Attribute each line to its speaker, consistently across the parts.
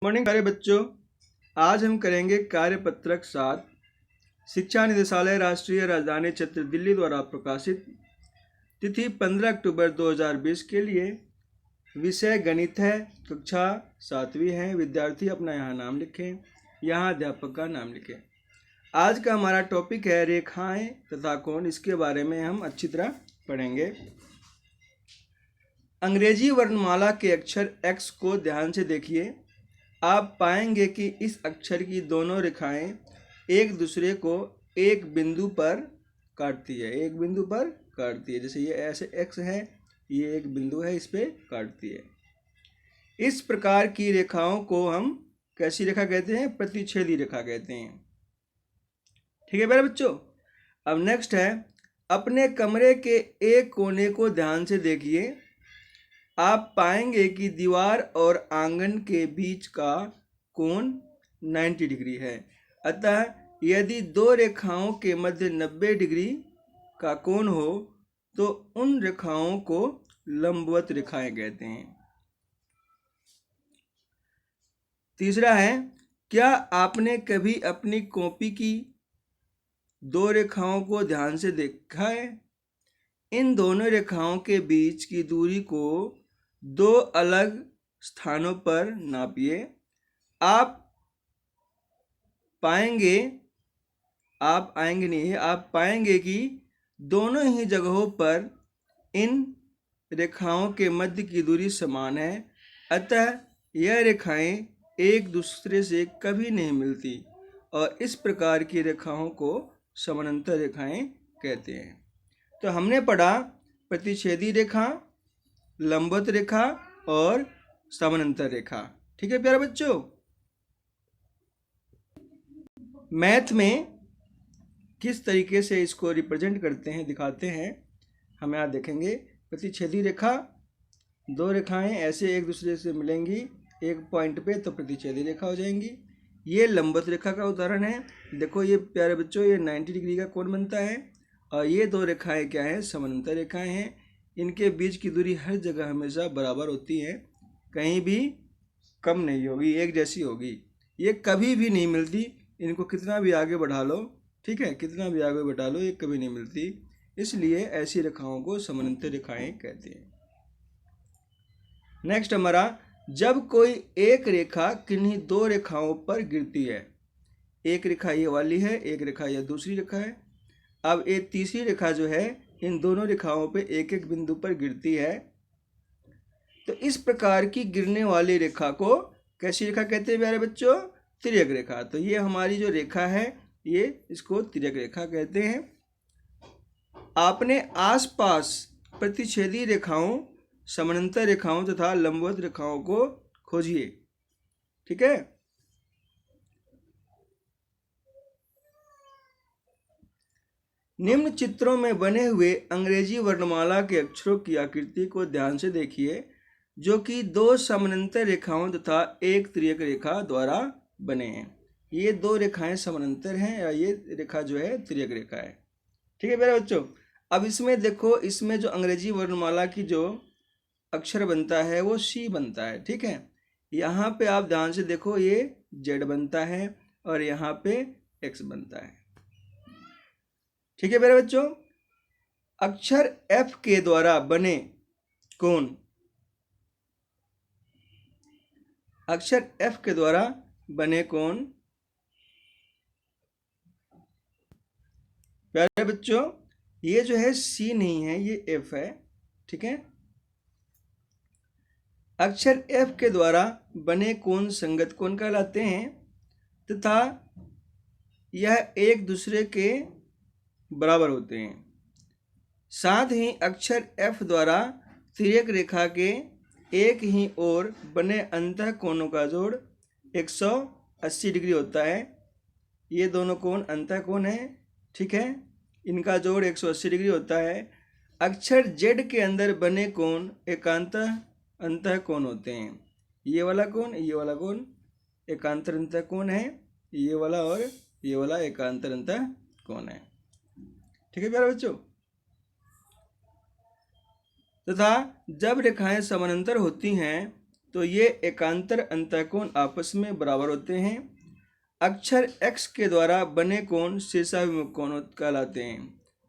Speaker 1: Morning प्यारे बच्चों, आज हम करेंगे कार्यपत्रक 7 शिक्षा निदेशालय राष्ट्रीय राजधानी क्षेत्र दिल्ली द्वारा प्रकाशित। तिथि 15 अक्टूबर 2020 के लिए। विषय गणित है, कक्षा 7वीं है। विद्यार्थी अपना यहाँ नाम लिखें, यहाँ अध्यापक का नाम लिखें। आज का हमारा टॉपिक है रेखाएं तथा कोण। इसके बारे में हम अच्छी तरह पढ़ेंगे। अंग्रेजी वर्णमाला के अक्षर X को ध्यान से देखिए। आप पाएंगे कि इस अक्षर की दोनों रेखाएं एक दूसरे को एक बिंदु पर काटती है। जैसे ये ऐसे X है, ये एक बिंदु है, इस पे काटती है। इस प्रकार की रेखाओं को हम कैसी रेखा कहते हैं? प्रतिच्छेदी रेखा कहते हैं। ठीक है मेरे बच्चों। अब नेक्स्ट है, अपने कमरे के एक कोने को ध्यान से देखिए। आप पाएंगे कि दीवार और आंगन के बीच का कोण 90 डिग्री है। अतः यदि दो रेखाओं के मध्य 90 डिग्री का कोण हो तो उन रेखाओं को लंबवत रेखाएं कहते हैं। तीसरा है, क्या आपने कभी अपनी कॉपी की दो रेखाओं को ध्यान से देखा है? इन दोनों रेखाओं के बीच की दूरी को दो अलग स्थानों पर नापिए। आप पाएंगे कि दोनों ही जगहों पर इन रेखाओं के मध्य की दूरी समान है। अतः यह रेखाएं एक दूसरे से कभी नहीं मिलती और इस प्रकार की रेखाओं को समानांतर रेखाएं कहते हैं। तो हमने पढ़ा प्रतिच्छेदी रेखा, लंबवत रेखा और समानांतर रेखा। ठीक है प्यारे बच्चों। मैथ में किस तरीके से इसको रिप्रेजेंट करते हैं, दिखाते हैं, हम यहाँ देखेंगे। प्रतिच्छेदी रेखा, दो रेखाएं ऐसे एक दूसरे से मिलेंगी एक पॉइंट पे तो प्रतिच्छेदी रेखा हो जाएंगी। ये लंबवत रेखा का उदाहरण है। देखो ये प्यारे बच्चों, ये 90 डिग्री का कोण बनता है और ये दो रेखाएं क्या हैं? समानांतर रेखाएं हैं। इनके बीच की दूरी हर जगह हमेशा बराबर होती है, कहीं भी कम नहीं होगी, एक जैसी होगी। ये कभी भी नहीं मिलती, इनको कितना भी आगे बढ़ा लो, ठीक है, कितना भी आगे बढ़ा लो, ये कभी नहीं मिलती। इसलिए ऐसी रेखाओं को समानांतर रेखाएं कहते हैं। नेक्स्ट हमारा, जब कोई एक रेखा किन्हीं दो रेखाओं पर गिरती है, एक रेखा ये वाली है, एक रेखा ये दूसरी रेखा है। अब ये तीसरी रेखा जो है इन दोनों रेखाओं पे एक एक बिंदु पर गिरती है, तो इस प्रकार की गिरने वाली रेखा को कैसी रेखा कहते हैं प्यारे बच्चों? तिर्यक रेखा। तो ये हमारी जो रेखा है, ये इसको तिर्यक रेखा कहते हैं। आपने आसपास प्रतिच्छेदी रेखाओं, समानांतर रेखाओं तथा लंबवत रेखाओं को खोजिए। ठीक है। निम्न चित्रों में बने हुए अंग्रेजी वर्णमाला के अक्षरों की आकृति को ध्यान से देखिए, जो कि दो समानांतर रेखाओं तथा एक तिर्यक रेखा द्वारा बने हैं। ये दो रेखाएं समानांतर हैं या ये रेखा जो है तिर्यक रेखा है। ठीक है मेरे बच्चों। अब इसमें देखो, इसमें जो अंग्रेजी वर्णमाला की जो अक्षर बनता है वो C बनता है। ठीक है। यहाँ पे आप ध्यान से देखो, ये Z बनता है और यहाँ पे X बनता है। ठीक है मेरे बच्चों। अक्षर F के द्वारा बने कोण, अक्षर F के द्वारा बने कोण, प्यारे बच्चों, ये जो है C नहीं है, ये F है। ठीक है। अक्षर F के द्वारा बने कोण संगत कोण कहलाते हैं तथा यह एक दूसरे के बराबर होते हैं। साथ ही अक्षर F द्वारा तिर्यक रेखा के एक ही ओर बने अंतः कोणों का जोड़ 180 डिग्री होता है। ये दोनों कोण अंतः कोण है। ठीक है। इनका जोड़ 180 डिग्री होता है। अक्षर Z के अंदर बने कोण एकांतर अंतः कोण होते हैं। ये वाला कोण एकांतर अंतः कोण है, ये वाला और ये वाला एकांतर अंतः कोण है। ठीक है प्यारे बच्चों। तथा जब रेखाएं समानांतर होती हैं तो ये एकांतर अंतःकोण आपस में बराबर होते हैं। अक्षर x के द्वारा बने कोण शीर्षाभिमुख कोण कहलाते हैं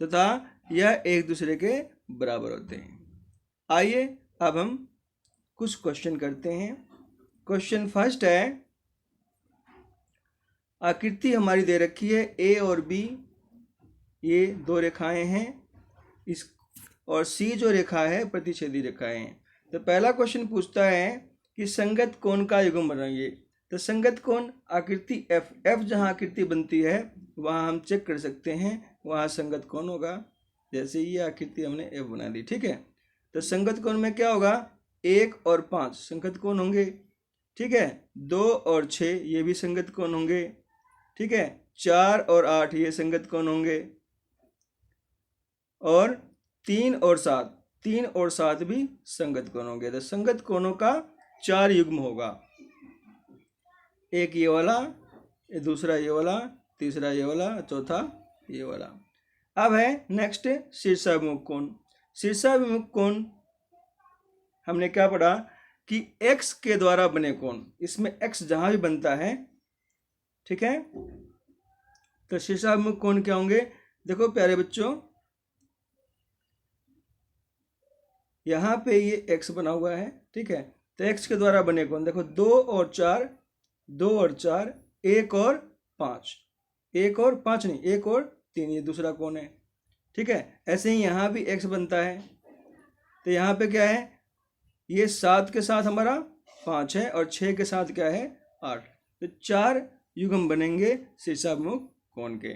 Speaker 1: तथा यह एक दूसरे के बराबर होते हैं। आइए अब हम कुछ क्वेश्चन करते हैं। क्वेश्चन फर्स्ट है, आकृति हमारी दे रखी है ए और बी, ये दो रेखाएं हैं, इस और सी जो रेखा है प्रतिच्छेदी रेखाएं हैं। तो पहला क्वेश्चन पूछता है कि संगत कोण का युग्म बनाइए। तो संगत कोण आकृति एफ जहाँ आकृति बनती है वहाँ हम चेक कर सकते हैं, वहाँ संगत कोण होगा। जैसे ये आकृति हमने एफ बना दी, ठीक है। तो संगत कोण में क्या होगा, 1 और 5 संगत कोण होंगे, ठीक है। 2 और 6 ये भी संगत कोण होंगे, ठीक है। 4 और 8 ये संगत कोण होंगे, और 3 और 7 भी संगत कोण होंगे। तो संगत कोणों का 4 युग्म होगा, एक ये वाला, दूसरा ये वाला, तीसरा ये वाला, चौथा ये वाला। अब है नेक्स्ट शीर्षाभिमुख कोण। शीर्षाभिमुख कोण हमने क्या पढ़ा कि x के द्वारा बने कोण, इसमें x जहां भी बनता है, ठीक है। तो शीर्षाभिमुख कोण क्या होंगे, देखो प्यारे बच्चों, यहाँ पे ये x बना हुआ है, ठीक है। तो x के द्वारा बने कोण देखो 2 और 4, 2 और 4, 1 और 5, 1 और 5 नहीं 1 और 3, ये दूसरा कोण है, ठीक है। ऐसे ही यहाँ भी x बनता है। तो यहाँ पे क्या है, ये 7 के साथ हमारा 5 है और 6 के साथ क्या है 8। तो 4 युग्म बनेंगे शीर्षाभिमुख कोण के।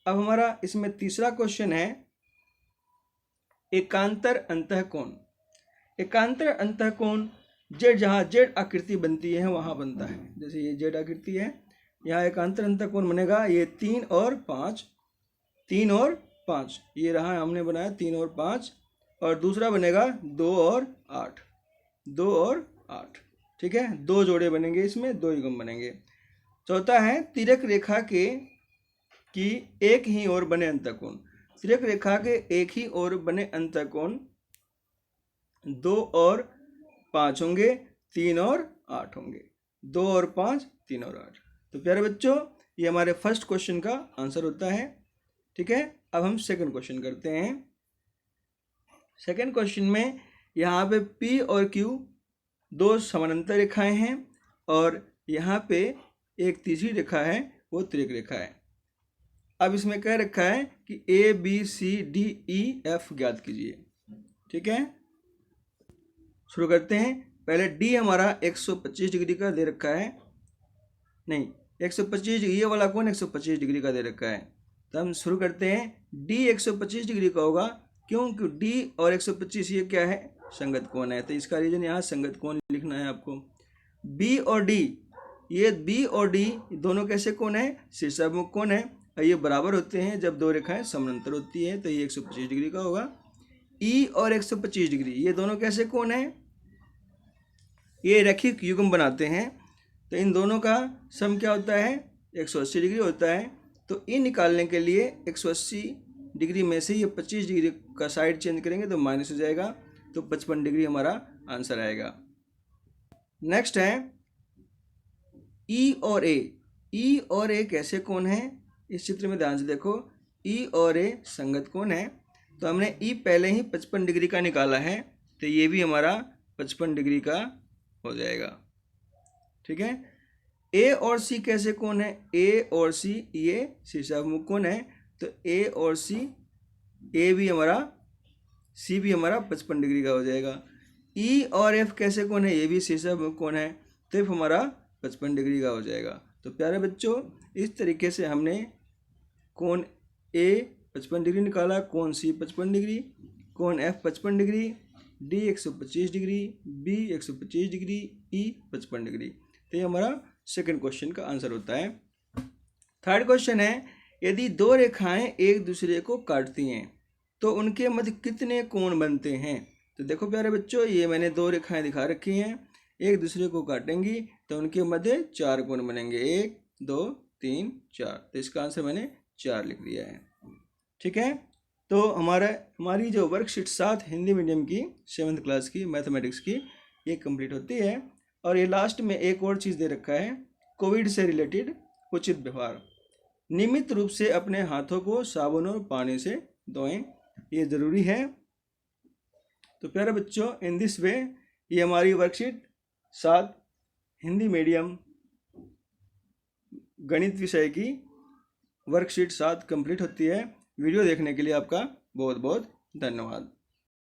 Speaker 1: अब हमारा इसमें तीसरा क्वेश्चन है एकांतर अंतःकोण। एकांतर अंतःकोण जेड जहाँ जेड आकृति बनती है वहाँ बनता है। जैसे ये जेड आकृति है, यहाँ एकांतर अंतःकोण बनेगा, ये 3 और 5, 3 और 5 ये रहा हमने बनाया 3 और 5, और दूसरा बनेगा 2 और 8, 2 और 8, ठीक है। 2 जोड़े बनेंगे, इसमें 2 युग्म बनेंगे। चौथा है तिर्यक रेखा के की एक ही ओर बने अंतःकोण। तिर्यक रेखा के एक ही ओर बने अंतःकोण 2 और 5 होंगे, 3 और 8 होंगे, 2 और 5, 3 और 8। तो प्यारे बच्चों ये हमारे फर्स्ट क्वेश्चन का आंसर होता है, ठीक है। अब हम सेकंड क्वेश्चन करते हैं। सेकंड क्वेश्चन में यहाँ पे P और Q 2 समानांतर रेखाएं हैं और यहाँ पे एक तीसरी रेखा है, वो तिर्यक रेखा है। अब इसमें कह रखा है कि A B C D E F ज्ञात कीजिए, ठीक है। शुरू करते हैं। पहले D हमारा 125 डिग्री का दे रखा है, नहीं 125 ये वाला कोण 125 डिग्री का दे रखा है। तो हम शुरू करते हैं। D 125 डिग्री का होगा, क्योंकि D और 125 ये क्या है संगत कोण है, तो इसका रीजन यहाँ संगत कोण लिखना है आपको। B और D, ये B और D दोनों कैसे कोण है, शीर्षाभिमुख कोण है, ये बराबर होते हैं जब दो रेखाएं समानांतर होती है, तो ये 125 डिग्री का होगा। E और 125 डिग्री ये दोनों कैसे कोण है, ये रैखिक युग्म बनाते हैं, तो इन दोनों का सम क्या होता है 180 डिग्री होता है। तो E निकालने के लिए 180 डिग्री में से ये 25 डिग्री का साइड चेंज करेंगे तो माइनस हो जाएगा, तो 55 डिग्री हमारा आंसर आएगा। नेक्स्ट है E और A। E और A कैसे कोण है, इस चित्र में ध्यान से देखो। E और A संगत कोण है, तो हमने E पहले ही 55 डिग्री का निकाला है, तो ये भी हमारा 55 डिग्री का हो जाएगा, ठीक है। A और C कैसे कोण है, A और C ये शीर्षाभिमुख कोण है, तो A और C, A भी हमारा, C भी हमारा 55 डिग्री का हो जाएगा। E और F कैसे कोण है, ये भी शीर्षाभिमुख कोण है, तो F हमारा 55 डिग्री का हो जाएगा। तो प्यारे बच्चों इस तरीके से हमने कोण A 55 डिग्री निकाला, कोण C 55 डिग्री, कोण F 55 degree, D 125 degree, B 125 degree, E 55 degree. तो ये हमारा सेकंड क्वेश्चन का आंसर होता है। थर्ड क्वेश्चन है यदि दो रेखाएं एक दूसरे को काटती हैं तो उनके मध्य कितने कोण बनते हैं। तो देखो प्यारे बच्चों ये मैंने दो रेखाएं दिखा रखी हैं, एक दूसरे को काटेंगी तो उनके मध्य 4 कोण बनेंगे, 1 2 3 4। तो इसका आंसर मैंने 4 लिख दिया है, ठीक है। तो हमारी जो वर्कशीट 7 हिंदी मीडियम की 7th क्लास की मैथमेटिक्स की ये कंप्लीट होती है। और ये लास्ट में एक और चीज़ दे रखा है, कोविड से रिलेटेड उचित व्यवहार। नियमित रूप से अपने हाथों को साबुन और पानी से धोएं, ये ज़रूरी है। तो प्यारे बच्चों, इन दिस वे ये हमारी वर्कशीट 7 हिंदी मीडियम गणित विषय की वर्कशीट 7 कंप्लीट होती है। वीडियो देखने के लिए आपका बहुत बहुत धन्यवाद।